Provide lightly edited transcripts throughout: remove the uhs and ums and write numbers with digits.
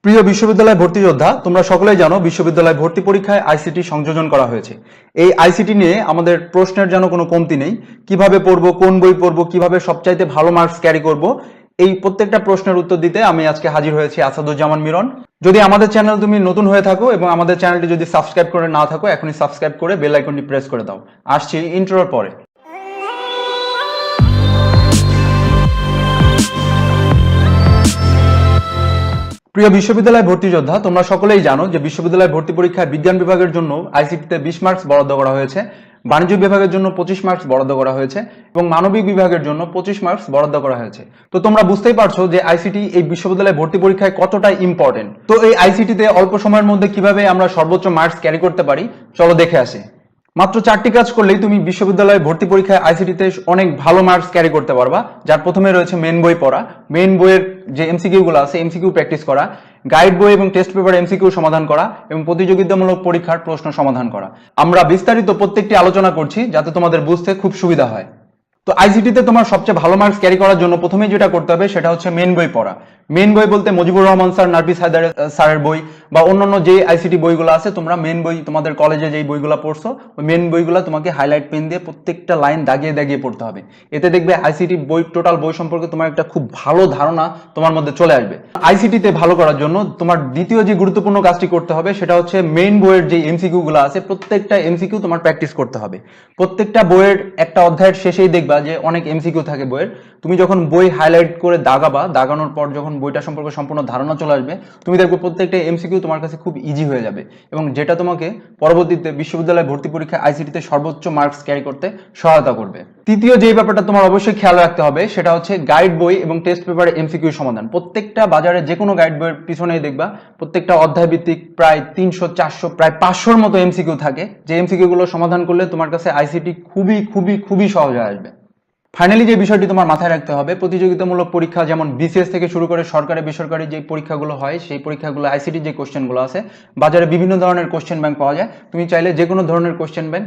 প্রিয় বিশ্ববিদ্যালয় ভর্তি যোদ্ধা, তোমরা সকলেই জানো বিশ্ববিদ্যালয় ভর্তি পরীক্ষায় আইসিটি সংযোজন করা হয়েছে। এই আইসিটি নিয়ে আমাদের প্রশ্নের যেন কোনো কমতি নেই। কিভাবে পড়বো, কোন বই পড়বো, কিভাবে সবচাইতে ভালো মার্কস ক্যারি করব, এই প্রত্যেকটা প্রশ্নের উত্তর দিতে আমি আজকে হাজির হয়েছি আসাদুজ্জামান মিরন। যদি আমাদের চ্যানেল তুমি নতুন হয়ে থাকো এবং আমাদের চ্যানেলটি যদি সাবস্ক্রাইব করে না থাকো, এখনই সাবস্ক্রাইব করে বেল আইকনটি প্রেস করে দাও। আসছি ইন্ট্রোর পরে। প্রিয় বিশ্ববিদ্যালয় ভর্তি যোদ্ধা, তোমরা সকলেই জানো যে বিশ্ববিদ্যালয় ভর্তি পরীক্ষায় বিজ্ঞান বিভাগের জন্য আইসিটিতে 20 মার্কস বরাদ্দ করা হয়েছে, বাণিজ্য বিভাগের জন্য 25 মার্কস বরাদ্দ করা হয়েছে এবং মানবিক বিভাগের জন্য 25 মার্কস বরাদ্দ করা হয়েছে। তো তোমরা বুঝতেই পারছো যে আইসিটি এই বিশ্ববিদ্যালয় ভর্তি পরীক্ষায় কতটা ইম্পর্টেন্ট। তো এই আইসিটিতে অল্প সময়ের মধ্যে কিভাবে আমরা সর্বোচ্চ মার্কস ক্যারি করতে পারি, চলো দেখে আসি। মাত্র 4টি কাজ করলেই তুমি বিশ্ববিদ্যালয় ভর্তি পরীক্ষায় আইসিটিতে অনেক ভালো মার্কস ক্যারি করতে পারবা। যার প্রথমে রয়েছে মেন বই পড়া, মেন বইয়ের যে এমসিকিউ গুলো আছে এমসিকিউ প্র্যাকটিস করা, গাইড বই এবং টেস্ট পেপার এমসিকিউ সমাধান করা এবং প্রতিযোগিতামূলক পরীক্ষার প্রশ্ন সমাধান করা। আমরা বিস্তারিত প্রত্যেকটি আলোচনা করছি যাতে তোমাদের বুঝতে খুব সুবিধা হয়। তো আইসিটিতে তোমার সবচেয়ে ভালো মার্কস ক্যারি করার জন্য প্রথমেই যেটা করতে হবে সেটা হচ্ছে মেন বই পড়া। মেন বই বলতে মুজিবুর রহমান স্যার, নার্ভিস হায়দার স্যারের বই বা অন্যান্য যে আইসিটি বইগুলো আছে, তোমরা মেন বই তোমাদের কলেজে যেই বইগুলো পড়ছো ওই মেন বইগুলো তোমাকে হাইলাইট পেন দিয়ে প্রত্যেকটা লাইন দাগিয়ে দাগিয়ে পড়তে হবে। এতে দেখবে আইসিটি বই, টোটাল বই সম্পর্কে তোমার একটা খুব ভালো ধারণা তোমার মধ্যে চলে আসবে। আইসিটিতে ভালো করার জন্য তোমার দ্বিতীয় যে গুরুত্বপূর্ণ কাজটি করতে হবে সেটা হচ্ছে মেন বইয়ের যে এমসিকিউ গুলো আছে প্রত্যেকটা এমসিকিউ তোমার প্র্যাকটিস করতে হবে। প্রত্যেকটা বইয়ের একটা অধ্যায়ের শেষেই দেখবা যে অনেক এমসিকিউ থাকে বইয়ের। তুমি যখন বই হাইলাইট করে দাগাবা, দাগানোর পর যখন বইটা সম্পর্কে সম্পূর্ণ ধারণা চলে আসবে, তুমি দেখবে প্রত্যেকটা এমসিকিউ তোমার কাছে খুব ইজি হয়ে যাবে এবং যেটা তোমাকে পরবর্তীতে বিশ্ববিদ্যালয় ভর্তি পরীক্ষায় আইসিটিতে সর্বোচ্চ মার্কস ক্যারি করতে সহায়তা করবে। তৃতীয় যে ব্যাপারটা তোমার অবশ্যই খেয়াল রাখতে হবে সেটা হচ্ছে গাইড বই এবং টেস্ট পেপারের এমসিকিউ সমাধান। প্রত্যেকটা বাজারে যে কোনো গাইড বইয়ের পিছনেই দেখবা প্রত্যেকটা অধ্যায় ভিত্তিক প্রায় 300, 400, প্রায় 500-র মতো এমসিকিউ থাকে, যে এমসিকিউ গুলো সমাধান করলে তোমার কাছে আইসিটি খুবই খুবই খুবই সহজ হয়ে আসবে। ফাইনালি যে বিষয়টি তোমার মাথায় রাখতে হবে, প্রতিযোগিতামূলক পরীক্ষা যেমন বিসিএস থেকে শুরু করে সরকারি বেসরকারি যে পরীক্ষাগুলো হয় সেই পরীক্ষাগুলো আইসিটি যে কোশ্চেনগুলো আছে, বাজারে বিভিন্ন ধরনের কোশ্চেন ব্যাংক পাওয়া যায়। তুমি চাইলে যে কোনো ধরনের কোশ্চেন ব্যাংক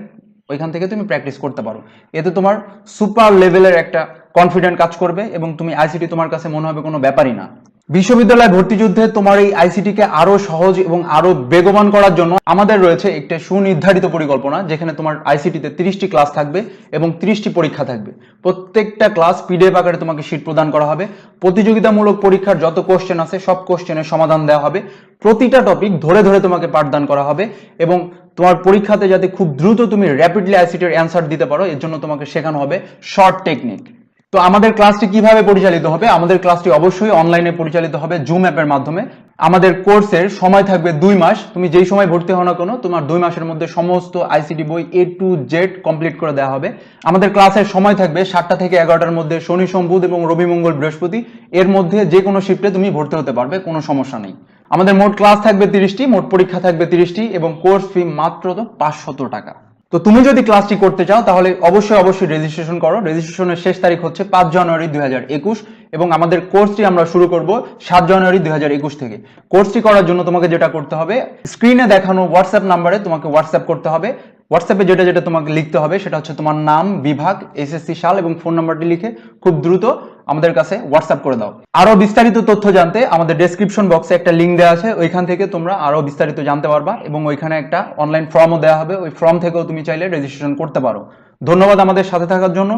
ওইখান থেকে তুমি প্র্যাকটিস করতে পারো। এতে তোমার সুপার লেভেলের একটা কনফিডেন্ট কাজ করবে এবং তুমি আইসিটি তোমার কাছে মনে হবে কোনো ব্যাপারই না। বিশ্ববিদ্যালয় ভর্তি যুদ্ধে তোমার এই আইসিটিকে আরো সহজ এবং আরো বেগবান করার জন্য আমাদের রয়েছে একটা সুনির্ধারিত পরিকল্পনা, যেখানে তোমার আইসিটিতে 30টি ক্লাস থাকবে এবং 30টি পরীক্ষা থাকবে। প্রত্যেকটা ক্লাস পিডিএফ আকারে তোমাকে শীট প্রদান করা হবে। প্রতিযোগিতামূলক পরীক্ষার যত কোশ্চেন আছে সব কোশ্চেনের সমাধান দেওয়া হবে। প্রতিটা টপিক ধরে ধরে তোমাকে পাঠদান করা হবে এবং তোমার পরীক্ষাতে যাতে খুব দ্রুত তুমি র্যাপিডলি আইসিটির অ্যান্সার দিতে পারো এর জন্য তোমাকে শেখানো হবে শর্ট টেকনিক। তো আমাদের ক্লাসটি কিভাবে পরিচালিত হবে? আমাদের ক্লাসটি অবশ্যই অনলাইনে পরিচালিত হবে জুম অ্যাপের মাধ্যমে। আমাদের কোর্সের সময় থাকবে 2 মাস। তুমি যেই সময় ভর্তি হও না কেন, তোমার 2 মাসের মধ্যে সমস্ত আইসিটি বই A to Z কমপ্লিট করে দেওয়া হবে। আমাদের ক্লাসের সময় থাকবে 7টা থেকে 11টার মধ্যে, শনি, সোম, বুধ এবং রবি, মঙ্গল, বৃহস্পতি। এর মধ্যে যে কোনো শিফটে তুমি ভর্তি হতে পারবে, কোনো সমস্যা নেই। আমাদের মোট ক্লাস থাকবে 30টি, মোট পরীক্ষা থাকবে 30টি এবং কোর্স ফি মাত্র 500 টাকা। তো তুমি যদি ক্লাসটি করতে চাও তাহলে অবশ্যই রেজিস্ট্রেশন করো। রেজিস্ট্রেশনের শেষ তারিখ হচ্ছে 5 জানুয়ারি 2021 এবং আমাদের কোর্সটি আমরা শুরু করব 7 জানুয়ারি 2021 থেকে। কোর্সটি করার জন্য তোমাকে যেটা করতে হবে, স্ক্রিনে দেখানো হোয়াটসঅ্যাপ নাম্বারে তোমাকে হোয়াটসঅ্যাপ করতে হবে। হোয়াটসঅ্যাপে যেটা যেটা তোমাকে লিখতে হবে সেটা হচ্ছে তোমার নাম, বিভাগ, এসএসসি সাল এবং ফোন নাম্বারটি লিখে খুব দ্রুত আমাদের কাছে হোয়াটসঅ্যাপ করে দাও। আরো বিস্তারিত তথ্য জানতে আমাদের ডেসক্রিপশন বক্সে একটা লিঙ্ক দেওয়া আছে, ওইখান থেকে তোমরা আরো বিস্তারিত জানতে পারবা এবং ওইখানে একটা অনলাইন ফর্মও দেওয়া হবে, ওই ফর্ম থেকেও তুমি চাইলে রেজিস্ট্রেশন করতে পারো। ধন্যবাদ আমাদের সাথে থাকার জন্য।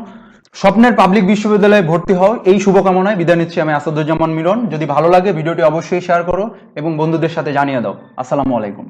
স্বপ্নের পাবলিক বিশ্ববিদ্যালয়ে ভর্তি হও এই শুভকামনায় বিদায় নিচ্ছি আমি আসাদুজ্জামান মিরন। যদি ভালো লাগে ভিডিওটি অবশ্যই শেয়ার করো এবং বন্ধুদের সাথে জানিয়ে দাও। আসসালামু আলাইকুম।